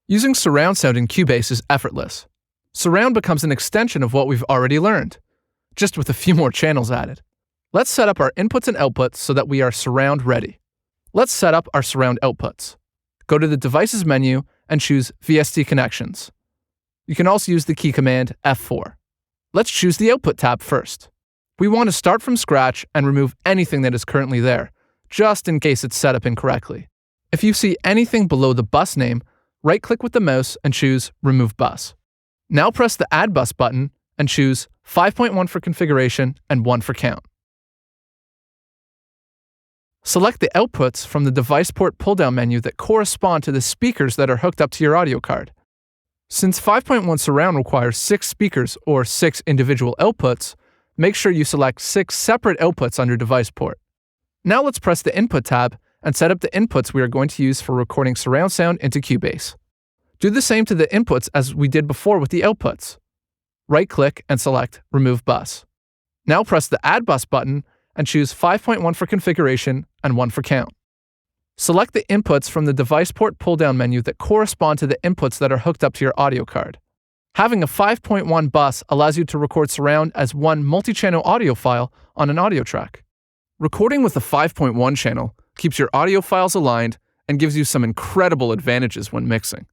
Using surround sound in Cubase is effortless. Surround becomes an extension of what we've already learned, just with a few more channels added. Let's set up our inputs and outputs so that we are surround ready. Let's set up our surround outputs. Go to the Devices menu and choose VST Connections. You can also use the key command F4. Let's choose the Output tab first. We want to start from scratch and remove anything that is currently there, just in case it's set up incorrectly. If you see anything below the bus name, right-click with the mouse and choose Remove Bus. Now press the Add Bus button and choose 5.1 for configuration and 1 for count. Select the outputs from the device port pull-down menu that correspond to the speakers that are hooked up to your audio card. Since 5.1 surround requires 6 speakers or 6 individual outputs, make sure you select 6 separate outputs under device port. Now let's press the Input tab and set up the inputs we are going to use for recording surround sound into Cubase. Do the same to the inputs as we did before with the outputs. Right-click and select Remove Bus. Now press the Add Bus button and choose 5.1 for configuration and 1 for count. Select the inputs from the device port pull-down menu that correspond to the inputs that are hooked up to your audio card. Having a 5.1 bus allows you to record surround as one multi-channel audio file on an audio track. Recording with a 5.1 channel keeps your audio files aligned and gives you some incredible advantages when mixing.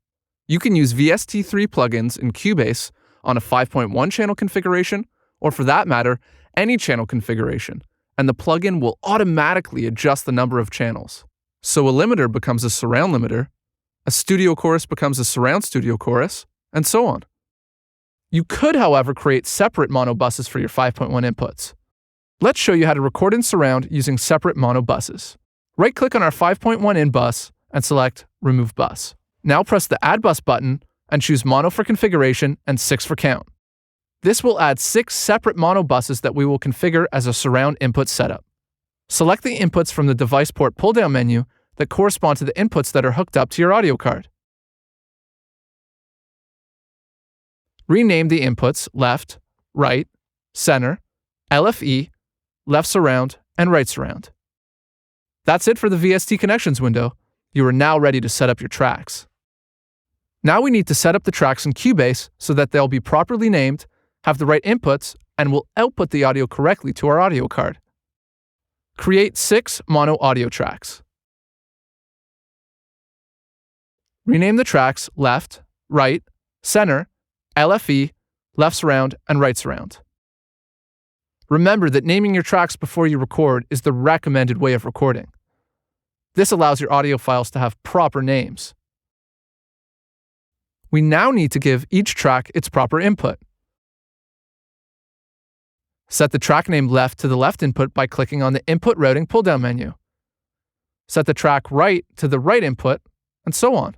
You can use VST3 plugins in Cubase on a 5.1 channel configuration, or for that matter, any channel configuration, and the plugin will automatically adjust the number of channels. So a limiter becomes a surround limiter, a studio chorus becomes a surround studio chorus, and so on. You could, however, create separate mono buses for your 5.1 inputs. Let's show you how to record in surround using separate mono buses. Right-click on our 5.1 in bus and select Remove Bus. Now press the Add Bus button and choose Mono for configuration and 6 for count. This will add 6 separate mono buses that we will configure as a surround input setup. Select the inputs from the device port pull-down menu that correspond to the inputs that are hooked up to your audio card. Rename the inputs left, right, center, LFE, left surround, and right surround. That's it for the VST Connections window. You are now ready to set up your tracks. Now we need to set up the tracks in Cubase so that they'll be properly named, have the right inputs, and will output the audio correctly to our audio card. Create 6 mono audio tracks. Rename the tracks left, right, center, LFE, left surround, and right surround. Remember that naming your tracks before you record is the recommended way of recording. This allows your audio files to have proper names. We now need to give each track its proper input. Set the track name left to the left input by clicking on the Input Routing pull-down menu. Set the track right to the right input, and so on.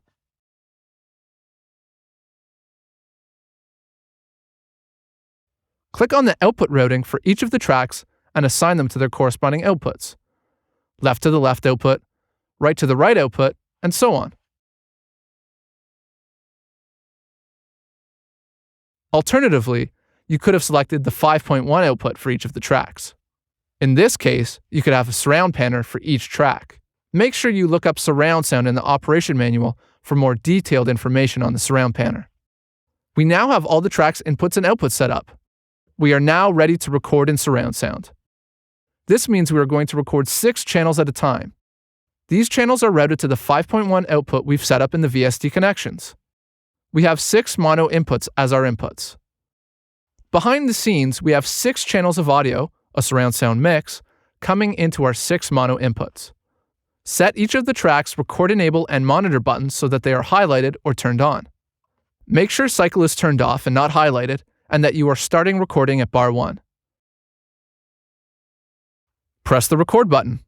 Click on the output routing for each of the tracks and assign them to their corresponding outputs. Left to the left output, right to the right output, and so on. Alternatively, you could have selected the 5.1 output for each of the tracks. In this case, you could have a surround panner for each track. Make sure you look up surround sound in the operation manual for more detailed information on the surround panner. We now have all the tracks' inputs and outputs set up. We are now ready to record in surround sound. This means we are going to record 6 channels at a time. These channels are routed to the 5.1 output we've set up in the VST Connections. We have 6 mono inputs as our inputs. Behind the scenes, we have 6 channels of audio, a surround sound mix, coming into our 6 mono inputs. Set each of the tracks' Record Enable and Monitor buttons so that they are highlighted or turned on. Make sure Cycle is turned off and not highlighted, and that you are starting recording at bar 1. Press the Record button.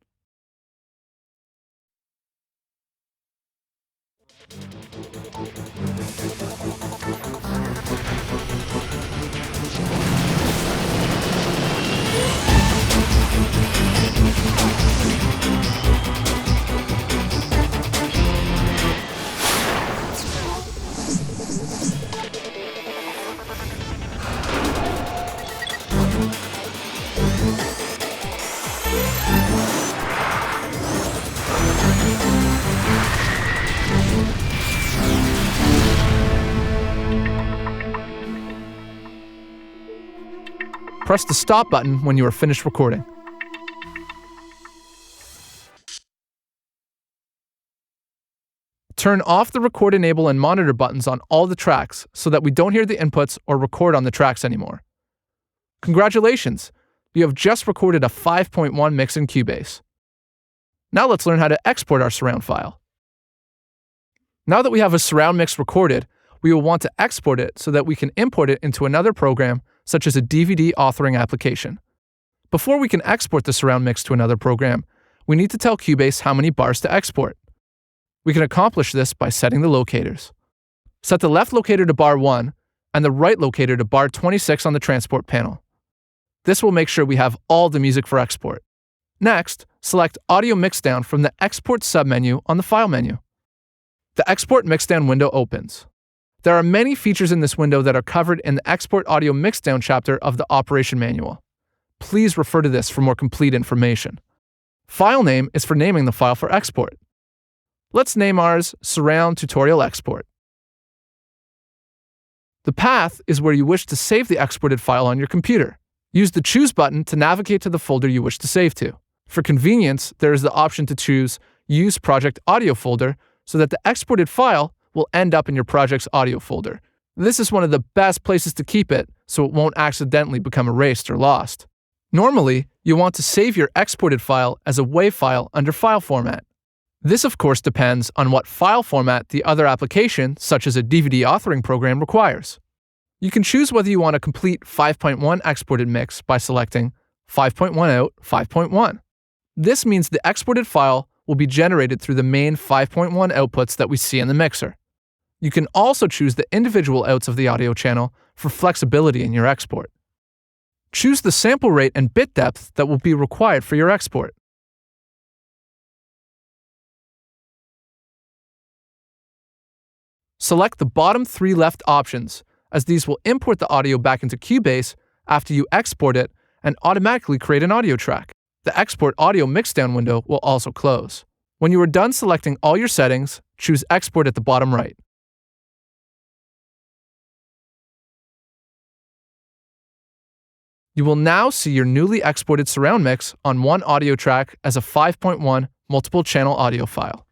Press the stop button when you are finished recording. Turn off the record, enable, and monitor buttons on all the tracks so that we don't hear the inputs or record on the tracks anymore. Congratulations! You have just recorded a 5.1 mix in Cubase. Now let's learn how to export our surround file. Now that we have a surround mix recorded, we will want to export it so that we can import it into another program, such as a DVD authoring application. Before we can export the surround mix to another program, we need to tell Cubase how many bars to export. We can accomplish this by setting the locators. Set the left locator to bar 1 and the right locator to bar 26 on the transport panel. This will make sure we have all the music for export. Next, select Audio Mixdown from the Export submenu on the File menu. The Export Mixdown window opens. There are many features in this window that are covered in the Export Audio Mixdown chapter of the Operation Manual. Please refer to this for more complete information. File name is for naming the file for export. Let's name ours Surround Tutorial Export. The path is where you wish to save the exported file on your computer. Use the Choose button to navigate to the folder you wish to save to. For convenience, there is the option to choose Use Project Audio folder so that the exported file will end up in your project's audio folder. This is one of the best places to keep it so it won't accidentally become erased or lost. Normally, you want to save your exported file as a WAV file under File Format. This, of course, depends on what file format the other application, such as a DVD authoring program, requires. You can choose whether you want a complete 5.1 exported mix by selecting 5.1 out, 5.1. This means the exported file will be generated through the main 5.1 outputs that we see in the mixer. You can also choose the individual outs of the audio channel for flexibility in your export. Choose the sample rate and bit depth that will be required for your export. Select the bottom 3 left options, as these will import the audio back into Cubase after you export it and automatically create an audio track. The Export Audio Mixdown window will also close. When you are done selecting all your settings, choose Export at the bottom right. You will now see your newly exported surround mix on one audio track as a 5.1 multiple channel audio file.